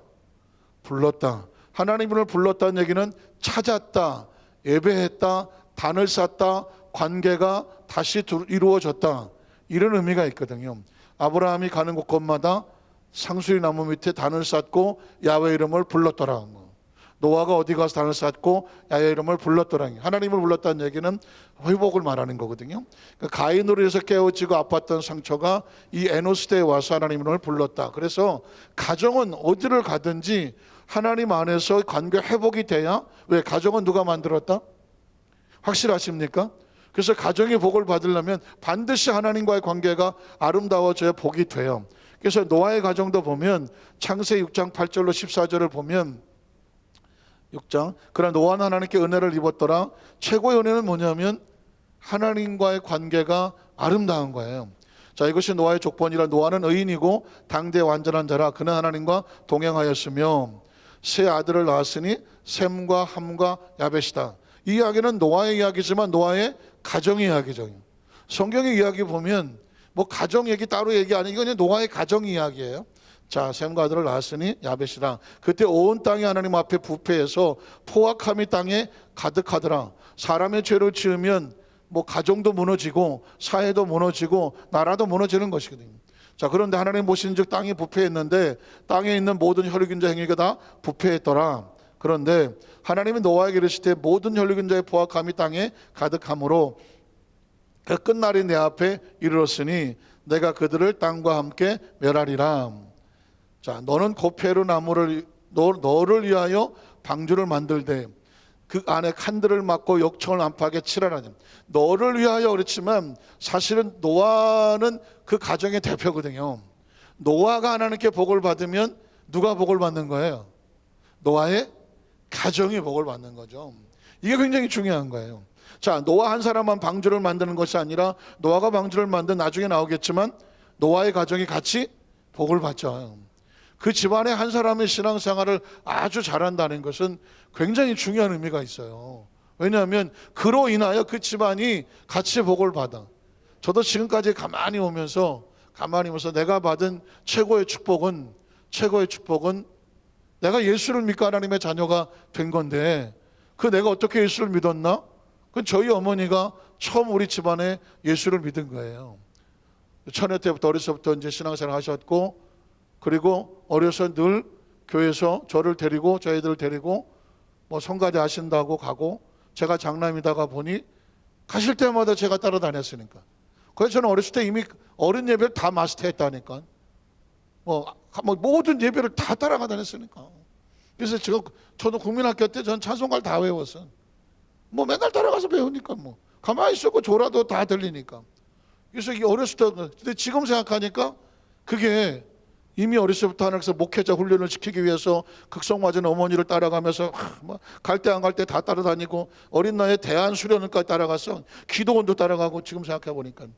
불렀다. 하나님 이름을 불렀다는 얘기는 찾았다, 예배했다, 단을 쌓다, 관계가 다시 이루어졌다, 이런 의미가 있거든요. 아브라함이 가는 곳곳마다 상수리 나무 밑에 단을 쌓고 야훼 이름을 불렀더라. 노아가 어디 가서 단을 쌓고 야훼 이름을 불렀더라. 하나님을 불렀다는 얘기는 회복을 말하는 거거든요. 그러니까 가인으로 해서 깨어지고 아팠던 상처가 이 에노스 때에 와서 하나님 이름을 불렀다. 그래서 가정은 어디를 가든지 하나님 안에서 관계 회복이 돼야, 왜? 가정은 누가 만들었다? 확실하십니까? 그래서 가정의 복을 받으려면 반드시 하나님과의 관계가 아름다워져야 복이 돼요. 그래서 노아의 가정도 보면 창세기 6장 8절로 14절을 보면 6장, 그러나 노아는 하나님께 은혜를 입었더라. 최고의 은혜는 뭐냐면 하나님과의 관계가 아름다운 거예요. 자, 이것이 노아의 족본이라. 노아는 의인이고 당대 완전한 자라. 그는 하나님과 동행하였으며 세 아들을 낳았으니 셈과 함과 야벳이다. 이 이야기는 노아의 이야기지만 노아의 가정의 이야기죠. 성경의 이야기 보면 뭐 가정 얘기 따로 얘기 아니고 이건 노아의 가정 이야기예요. 자, 셈과 아들을 낳았으니 야벳이라. 그때 온 땅이 하나님 앞에 부패해서 포악함이 땅에 가득하더라. 사람의 죄를 지으면 뭐 가정도 무너지고 사회도 무너지고 나라도 무너지는 것이거든요. 자, 그런데 하나님 보시는즉 땅이 부패했는데 땅에 있는 모든 혈육인자 행위가 다 부패했더라. 그런데 하나님이 노아에게 이르시되 모든 혈육인자의 포악함이 땅에 가득하므로 그 끝날이 내 앞에 이르렀으니 내가 그들을 땅과 함께 멸하리라. 자, 너는 고페르 나무를 너를 위하여 방주를 만들되 그 안에 칸들을 막고 욕청을 안팎에 칠하라. 너를 위하여 그렇지만 사실은 노아는 그 가정의 대표거든요. 노아가 하나님께 복을 받으면 누가 복을 받는 거예요? 노아의 가정이 복을 받는 거죠. 이게 굉장히 중요한 거예요. 자, 노아 한 사람만 방주를 만드는 것이 아니라 노아가 방주를 만든 나중에 나오겠지만 노아의 가정이 같이 복을 받죠. 그 집안의 한 사람의 신앙생활을 아주 잘한다는 것은 굉장히 중요한 의미가 있어요. 왜냐하면 그로 인하여 그 집안이 같이 복을 받아. 저도 지금까지 가만히 오면서 내가 받은 최고의 축복은 내가 예수를 믿고 하나님의 자녀가 된 건데 그 내가 어떻게 예수를 믿었나? 그건 저희 어머니가 처음 우리 집안에 예수를 믿은 거예요. 처녀 때부터 어려서부터 이제 신앙생활 하셨고, 그리고 어려서 늘 교회에서 저를 데리고 저희들을 데리고 뭐 성가대 하신다고 가고, 제가 장남이다가 보니 가실 때마다 제가 따라다녔으니까. 그래서 저는 어렸을 때 이미 어른 예배를 다 마스터했다니까. 뭐 모든 예배를 다 따라가 다녔으니까. 그래서 저도 국민학교 때 전 찬송가를 다 외웠어. 뭐 맨날 따라가서 배우니까 뭐 가만히 있었고 졸아도 다 들리니까. 그래서 이게 어렸을 때, 근데 지금 생각하니까 그게 이미 어렸을 때부터 하나님께서 목회자 훈련을 시키기 위해서 극성맞은 어머니를 따라가면서 갈 때 안 갈 때 다 따라다니고 어린 나이에 대한 수련을까지 따라가서 기도원도 따라가고 지금 생각해 보니까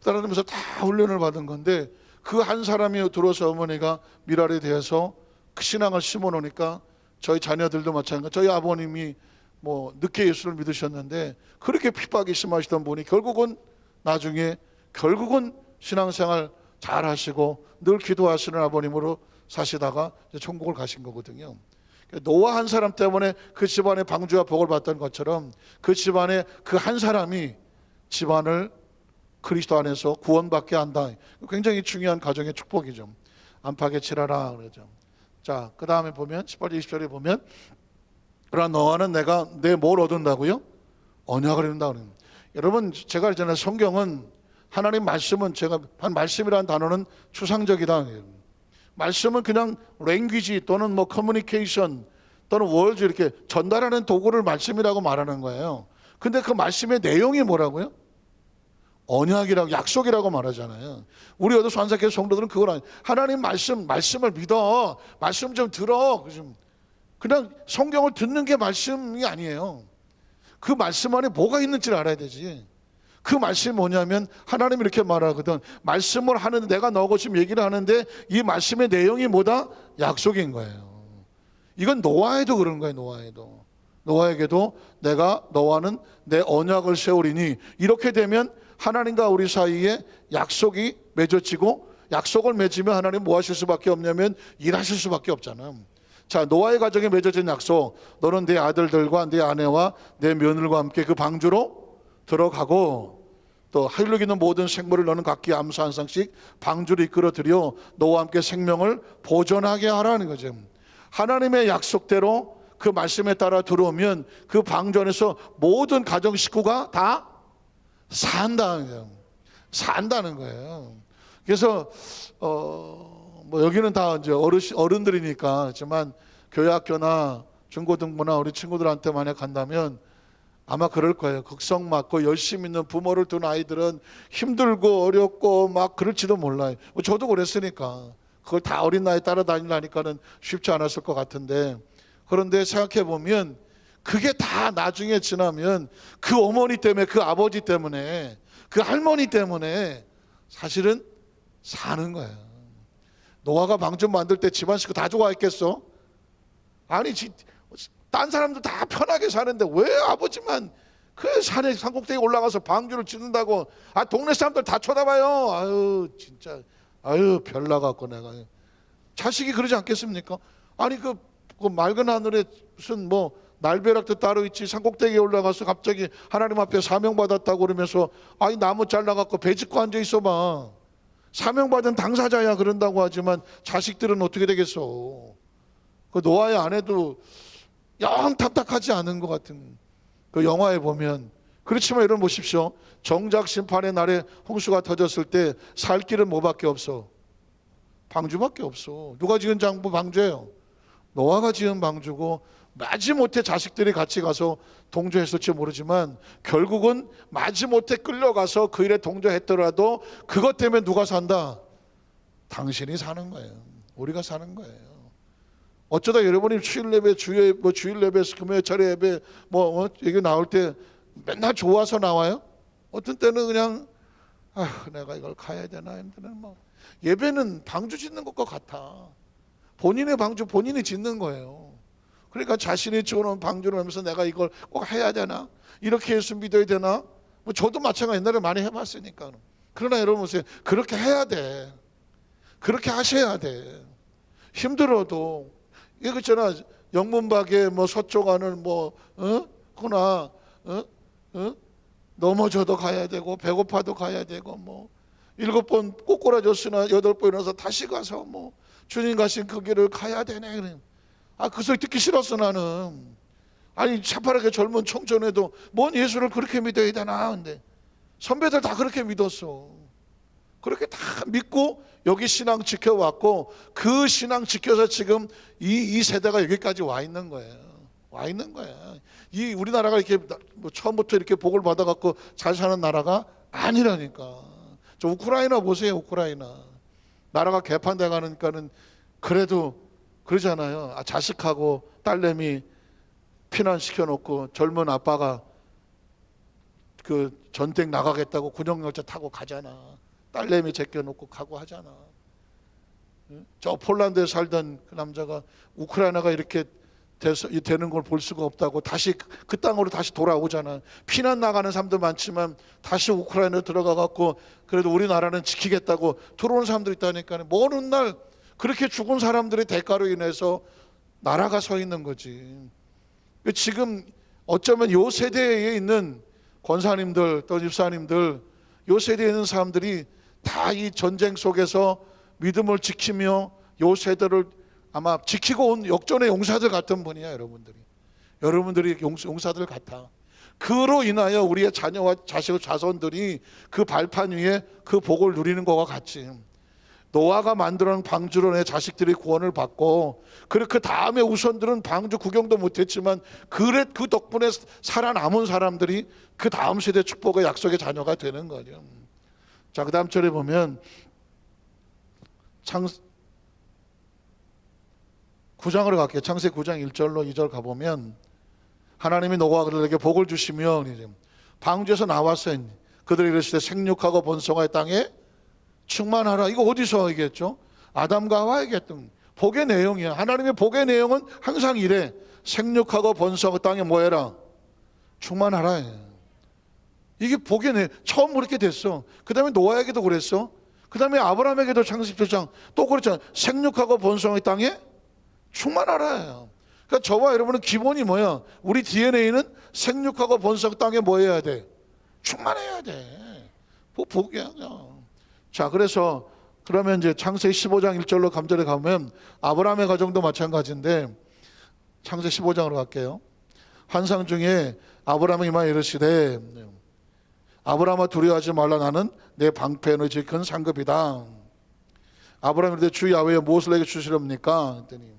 따라다니면서 다 훈련을 받은 건데 그 한 사람이 들어서 어머니가 미랄에 대해서 그 신앙을 심어 놓으니까 저희 자녀들도 마찬가지. 저희 아버님이 뭐 늦게 예수를 믿으셨는데 그렇게 핍박이 심하시던 분이 결국은 신앙생활 잘 하시고 늘 기도하시는 아버님으로 사시다가 천국을 가신 거거든요. 노아 한 사람 때문에 그 집안의 방주와 복을 받던 것처럼 그 집안의 그 한 사람이 집안을 그리스도 안에서 구원받게 한다. 굉장히 중요한 가정의 축복이죠. 안팎에 칠하라 그러죠. 자, 그 다음에 보면 18절 20절에 보면 그러나 너와는 내가 내 뭘 얻은다고요? 언약을 이룬다 그래요. 여러분, 제가 있잖아요. 성경은 하나님 말씀은 제가 한 말씀이라는 단어는 추상적이다. 말씀은 그냥 랭귀지 또는 뭐 커뮤니케이션 또는 월드 이렇게 전달하는 도구를 말씀이라고 말하는 거예요. 근데 그 말씀의 내용이 뭐라고요? 언약이라고, 약속이라고 말하잖아요. 우리 여도 산사교회 성도들은 그걸 아니에요. 하나님 말씀을 믿어. 말씀 좀 들어. 그냥 성경을 듣는 게 말씀이 아니에요. 그 말씀 안에 뭐가 있는지를 알아야 되지. 그 말씀이 뭐냐면 하나님이 이렇게 말하거든. 말씀을 하는데 내가 너하고 지금 얘기를 하는데 이 말씀의 내용이 뭐다? 약속인 거예요. 이건 노아에도 그런 거예요. 노아에게도 내가 너와는 내 언약을 세우리니, 이렇게 되면 하나님과 우리 사이에 약속이 맺어지고, 약속을 맺으면 하나님 뭐 하실 수밖에 없냐면 일하실 수밖에 없잖아. 자, 노아의 가정에 맺어진 약속, 너는 내 아들들과 내 아내와 내 며느리와 함께 그 방주로 들어가고, 또 혈육 있는 모든 생물을 너는 각기 암수 한 쌍씩 방주로 이끌어들여 너와 함께 생명을 보존하게 하라는 거죠. 하나님의 약속대로 그 말씀에 따라 들어오면 그 방주 안에서 모든 가정 식구가 다 산다는 거예요. 그래서 뭐 여기는 다 이제 어른들이니까 그렇지만 교회 학교나 중고등부나 우리 친구들한테 만약 간다면 아마 그럴 거예요. 극성 맞고 열심히 있는 부모를 둔 아이들은 힘들고 어렵고 막 그럴지도 몰라요. 저도 그랬으니까 그걸 다 어린 나이에 따라다니려니까는 쉽지 않았을 것 같은데, 그런데 생각해 보면 그게 다 나중에 지나면 그 어머니 때문에, 그 아버지 때문에, 그 할머니 때문에 사실은 사는 거예요. 노아가 방주 만들 때 집안 식구 다 좋아했겠어? 아니, 딴 사람들 다 편하게 사는데 왜 아버지만 그 산에 산꼭대기에 올라가서 방주를 짓는다고 동네 사람들 다 쳐다봐요. 아유 진짜 아유 별 나갖고 내가. 자식이 그러지 않겠습니까? 아니 그 맑은 하늘에 무슨 뭐 날벼락도 따로 있지 산꼭대기에 올라가서 갑자기 하나님 앞에 사명받았다고 그러면서 아니 나무 잘라갖고 배 짓고 앉아 있어봐. 사명받은 당사자야 그런다고 하지만 자식들은 어떻게 되겠어? 그 노아의 아내도 영 답답하지 않은 것 같은 그 영화에 보면. 그렇지만 여러분 보십시오. 정작 심판의 날에 홍수가 터졌을 때 살 길은 뭐밖에 없어? 방주밖에 없어. 누가 지은 방주예요? 노아가 지은 방주고 마지못해 자식들이 같이 가서 동조했을지 모르지만 결국은 마지못해 끌려가서 그 일에 동조했더라도 그것 때문에 누가 산다? 당신이 사는 거예요. 우리가 사는 거예요. 어쩌다 여러분이 주일 예배, 주일 예배에서 금요일 차례 예배 얘기 나올 때 맨날 좋아서 나와요? 어떤 때는 그냥 내가 이걸 가야 되나 했는데 예배는 방주 짓는 것과 같아. 본인의 방주 본인이 짓는 거예요. 그러니까 자신이 지어놓은 방주를 하면서 내가 이걸 꼭 해야 되나? 이렇게 예수 믿어야 되나? 저도 마찬가지 옛날에 많이 해봤으니까. 그러나 여러분 보세요. 그렇게 해야 돼. 그렇게 하셔야 돼. 힘들어도 이거 있잖아. 영문박에 서쪽 안을 거나 넘어져도 가야 되고 배고파도 가야 되고 7번 꼬꾸라졌으나 8번 일어나서 다시 가서 주님 가신 그 길을 가야 되네. 그래. 그 소리 듣기 싫었어 나는. 아니 새파랗게 젊은 청년에도 뭔 예수를 그렇게 믿어야 되나. 근데 선배들 다 그렇게 믿었어. 그렇게 다 믿고 여기 신앙 지켜왔고 그 신앙 지켜서 지금 이 세대가 여기까지 와 있는 거예요. 와 있는 거야. 이 우리나라가 이렇게 처음부터 이렇게 복을 받아갖고 잘 사는 나라가 아니라니까. 저 우크라이나 보세요. 우크라이나 나라가 개판돼 가니까는 그래도 그러잖아요. 자식하고 딸내미 피난시켜 놓고 젊은 아빠가 그 전쟁 나가겠다고 군용열차 타고 가잖아. 딸내미 제껴놓고 가고 하잖아. 저 폴란드에 살던 그 남자가 우크라이나가 이렇게 되는 걸 볼 수가 없다고 다시 그 땅으로 다시 돌아오잖아. 피난 나가는 사람도 많지만 다시 우크라이나로 들어가 갖고 그래도 우리나라는 지키겠다고 들어오는 사람도 있다니까. 먼 훗날 그렇게 죽은 사람들의 대가로 인해서 나라가 서 있는 거지. 지금 어쩌면 요 세대에 있는 권사님들 또 집사님들 요 세대에 있는 사람들이 다 이 전쟁 속에서 믿음을 지키며 요 세대를 아마 지키고 온 역전의 용사들 같은 분이야. 여러분들이 용사들 같아. 그로 인하여 우리의 자녀와 자식 자손들이 그 발판 위에 그 복을 누리는 것과 같이 노아가 만들어놓은 방주로 내 자식들이 구원을 받고 그리고 그 다음에 우선들은 방주 구경도 못했지만 그 덕분에 살아남은 사람들이 그 다음 세대 축복의 약속의 자녀가 되는 거죠. 자, 그 다음 절에 보면 9장으로 갈게요. 창세기 9장 1절로 2절 가보면 하나님이 노아들에게 복을 주시며 방주에서 나왔어요. 그들이 이르시되 생육하고 번성하여 땅에 충만하라. 이거 어디서 얘기했죠? 아담과 하와 얘기했던 복의 내용이야. 하나님의 복의 내용은 항상 이래. 생육하고 번성하고 땅에 뭐해라? 충만하라. 이게 복의 내용. 처음 그렇게 됐어. 그 다음에 노아에게도 그랬어. 그 다음에 아브라함에게도 창세기 7장 또 그랬잖아. 생육하고 번성하여 땅에 충만하라. 그러니까 저와 여러분은 기본이 뭐야? 우리 DNA는 생육하고 번성 땅에 뭐 해야 돼? 충만해야 돼. 복이야. 자, 그래서 그러면 이제 창세기 15장 1절로 감절에 가면 아브라함의 가정도 마찬가지인데 창세기 15장으로 갈게요. 환상 중에 아브라함이 이만 이르시되 아브라함아 두려워하지 말라. 나는 내 방패에 너희 큰 상급이다. 아브라함이 이르되 주 야훼여 무엇을 내게 주시렵니까? 했더니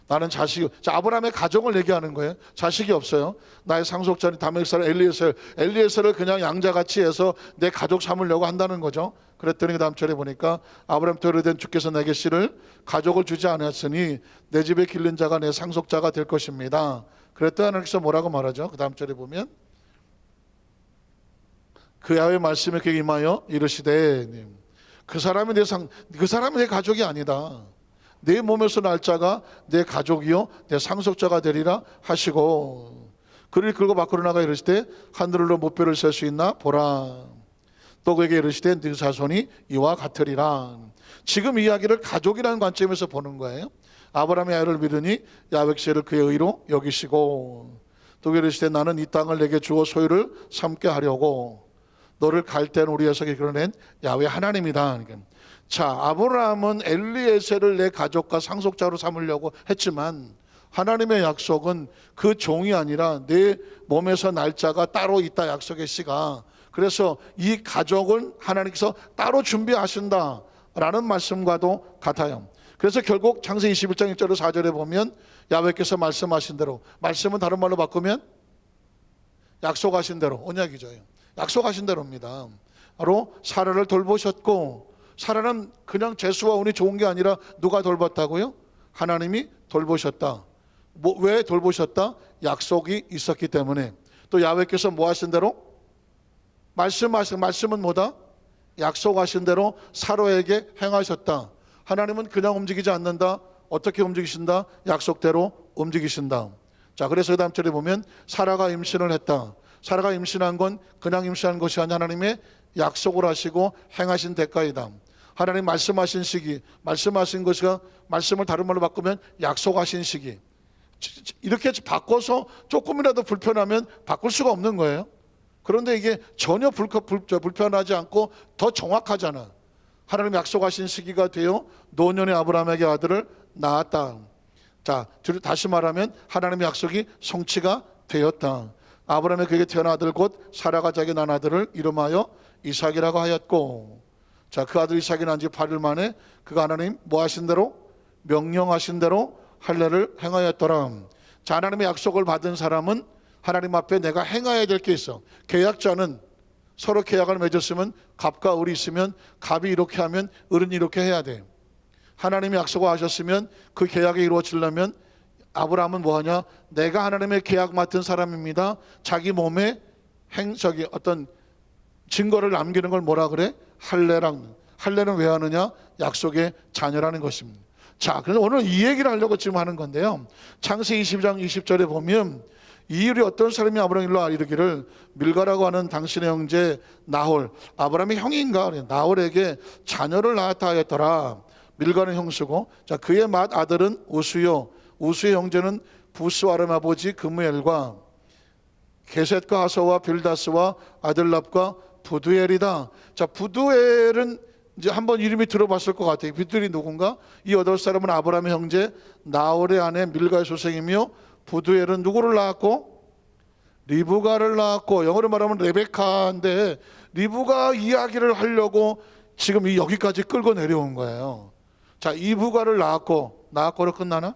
나는 자식이. 자, 아브라함의 가정을 얘기하는 거예요. 자식이 없어요. 나의 상속자는 다메섹 사람 엘리에셀을 그냥 양자같이 해서 내 가족 삼으려고 한다는 거죠. 그랬더니 그 다음 절에 보니까 아브라함 이르되 주께서 내게 씨를 가족을 주지 않았으니 내 집에 길른 자가 내 상속자가 될 것입니다. 그랬더니 하나님께서 뭐라고 말하죠? 그 다음 절에 보면 그 야훼의 말씀에 그에게 임하여 이르시되 그 사람이 내 가족이 아니다. 내 몸에서 날 자가 내 가족이요 내 상속자가 되리라 하시고 그를 끌고 밖으로 나가 이르시되 하늘로 목별을 셀 수 있나 보라. 또 그에게 이르시되 네 자손이 이와 같으리라. 지금 이야기를 가족이라는 관점에서 보는 거예요. 아브라함이 아이를 믿으니 야백시를 그의 의로 여기시고, 또 이르시되 나는 이 땅을 내게 주어 소유를 삼게 하려고 너를 갈대한 우리에서 이끌어낸 야훼 하나님이다. 자, 아브라함은 엘리에셀을 내 가족과 상속자로 삼으려고 했지만 하나님의 약속은 그 종이 아니라 내 몸에서 날짜가 따로 있다, 약속의 시가. 그래서 이 가족은 하나님께서 따로 준비하신다라는 말씀과도 같아요. 그래서 결국 창세기 21장 1절로 4절에 보면 야훼께서 말씀하신 대로, 말씀은 다른 말로 바꾸면 약속하신 대로, 언약이죠. 약속하신 대로입니다. 바로 사라를 돌보셨고, 사라는 그냥 재수와 운이 좋은 게 아니라 누가 돌봤다고요? 하나님이 돌보셨다. 왜 돌보셨다? 약속이 있었기 때문에. 또 야훼께서 뭐 하신 대로? 말씀은 뭐다? 약속하신 대로 사로에게 행하셨다. 하나님은 그냥 움직이지 않는다. 어떻게 움직이신다? 약속대로 움직이신다. 자, 그래서 그 다음 절에 보면 사라가 임신을 했다. 사라가 임신한 건 그냥 임신한 것이 아니라 하나님의 약속을 하시고 행하신 대가이다. 하나님 말씀하신 시기, 말씀하신 것이 말씀을 다른 말로 바꾸면 약속하신 시기. 이렇게 바꿔서 조금이라도 불편하면 바꿀 수가 없는 거예요. 그런데 이게 전혀 불편하지 않고 더 정확하잖아. 하나님 약속하신 시기가 되어 노년의 아브라함에게 아들을 낳았다. 자, 다시 말하면 하나님의 약속이 성취가 되었다. 아브라함이 그에게 태어난 아들 곧 사라가 자기 낳은 아들을 이름하여 이삭이라고 하였고, 자, 그 아들 이삭이 난 지 8일 만에 그가 하나님 뭐 하신 대로? 명령하신 대로 할례를 행하였더라. 자, 하나님의 약속을 받은 사람은 하나님 앞에 내가 행해야 될 게 있어. 계약자는 서로 계약을 맺었으면 갑과 을이 있으면 갑이 이렇게 하면 을은 이렇게 해야 돼. 하나님이 약속을 하셨으면 그 계약이 이루어지려면 아브라함은 뭐하냐? 내가 하나님의 계약 맡은 사람입니다. 자기 몸에 어떤 증거를 남기는 걸 뭐라 그래? 할례는 왜 하느냐? 약속의 자녀라는 것입니다. 자, 그래서 오늘 이 얘기를 하려고 지금 하는 건데요. 창세기 20장 20절에 보면 이 일이 어떤 사람이 아브라함에 이르기를 밀가라고 하는 당신의 형제 나홀, 아브라함의 형인가? 나홀에게 자녀를 낳았다 하였더라. 밀가는 형수고, 자, 그의 맏 아들은 우수요, 우수의 형제는 부스 아람 아버지 그무엘과 게셋과 하서와 빌다스와 아들랍과 부두엘이다. 자, 부두엘은 이제 한번 이름이 들어봤을 것 같아요. 부두엘이 누군가? 이 8사람은 아브라함의 형제 나홀의 아내 밀가의 소생이며, 부두엘은 누구를 낳았고? 리브가를 낳았고, 영어로 말하면 레베카인데 리브가 이야기를 하려고 지금 여기까지 끌고 내려온 거예요. 자, 이브가를 낳았고로 끝나나?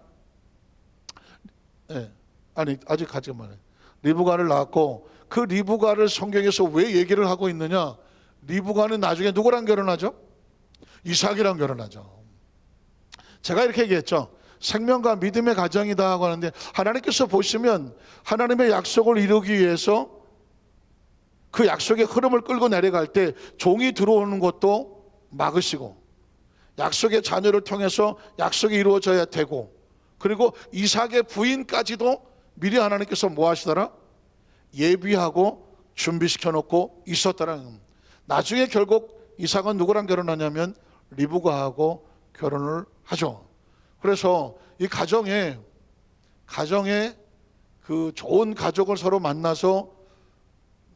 네. 아니, 아직 가지 말아요. 리브가를 낳았고, 그 리브가를 성경에서 왜 얘기를 하고 있느냐? 리브가는 나중에 누구랑 결혼하죠? 이삭이랑 결혼하죠. 제가 이렇게 얘기했죠. 생명과 믿음의 가정이다 하고 하는데, 하나님께서 보시면 하나님의 약속을 이루기 위해서 그 약속의 흐름을 끌고 내려갈 때 종이 들어오는 것도 막으시고, 약속의 자녀를 통해서 약속이 이루어져야 되고, 그리고 이삭의 부인까지도 미리 하나님께서 뭐 하시더라? 예비하고 준비시켜 놓고 있었더라. 나중에 결국 이삭은 누구랑 결혼하냐면 리브가하고 결혼을 하죠. 그래서 이 가정에 그 좋은 가족을 서로 만나서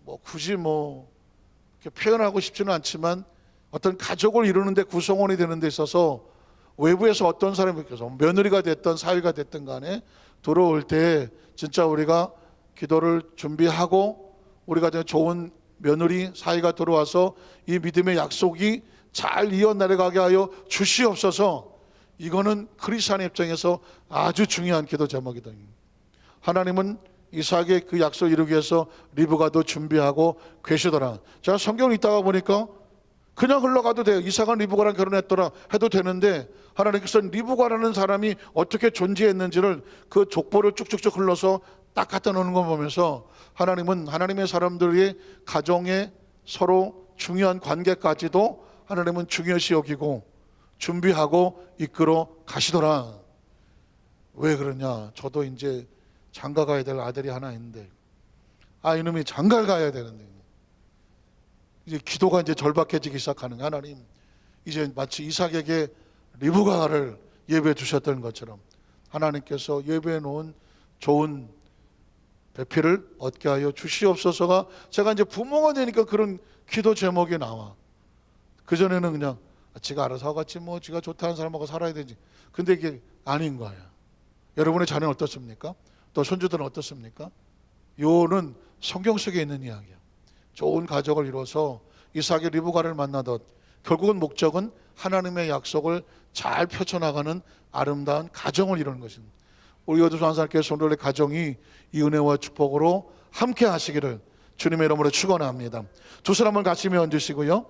뭐 굳이 이렇게 표현하고 싶지는 않지만 어떤 가족을 이루는데 구성원이 되는 데 있어서 외부에서 어떤 사람이 며느리가 됐든 사위가 됐든 간에 들어올 때 진짜 우리가 기도를 준비하고 우리가 좋은 며느리 사위가 들어와서 이 믿음의 약속이 잘 이어나가게 하여 주시옵소서. 이거는 크리스찬의 입장에서 아주 중요한 기도 제목이다. 하나님은 이삭의 그 약속을 이루기 위해서 리브가도 준비하고 계시더라. 제가 성경을 읽다가 보니까 그냥 흘러가도 돼요. 이삭은 리브가랑 결혼했더라 해도 되는데, 하나님께서 리브가라는 사람이 어떻게 존재했는지를 그 족보를 쭉쭉쭉 흘러서 딱 갖다 놓는 걸 보면서 하나님은 하나님의 사람들의 가정에 서로 중요한 관계까지도 하나님은 중요시 여기고 준비하고 이끌어 가시더라. 왜 그러냐? 저도 이제 장가 가야 될 아들이 하나 있는데 아, 이놈이 장가를 가야 되는데 이제 기도가 이제 절박해지기 시작하는 거예요. 하나님, 이제 마치 이삭에게 리브가를 예배해 주셨던 것처럼 하나님께서 예배해 놓은 좋은 배필을 얻게 하여 주시옵소서가 제가 이제 부모가 되니까 그런 기도 제목이 나와. 그전에는 그냥 지가 알아서 하겠지 뭐 지가 좋다는 사람하고 살아야 되지. 근데 이게 아닌 거예요. 여러분의 자녀는 어떻습니까? 또 손주들은 어떻습니까? 요는 성경 속에 있는 이야기예요. 좋은 가족을 이뤄서 이삭의 리브가를 만나듯 결국은 목적은 하나님의 약속을 잘 펼쳐나가는 아름다운 가정을 이루는 것입니다. 우리 여두수 한사님께 손들의 가정이 이 은혜와 축복으로 함께 하시기를 주님의 이름으로 축원합니다. 두 사람을 같이 얹으시고요.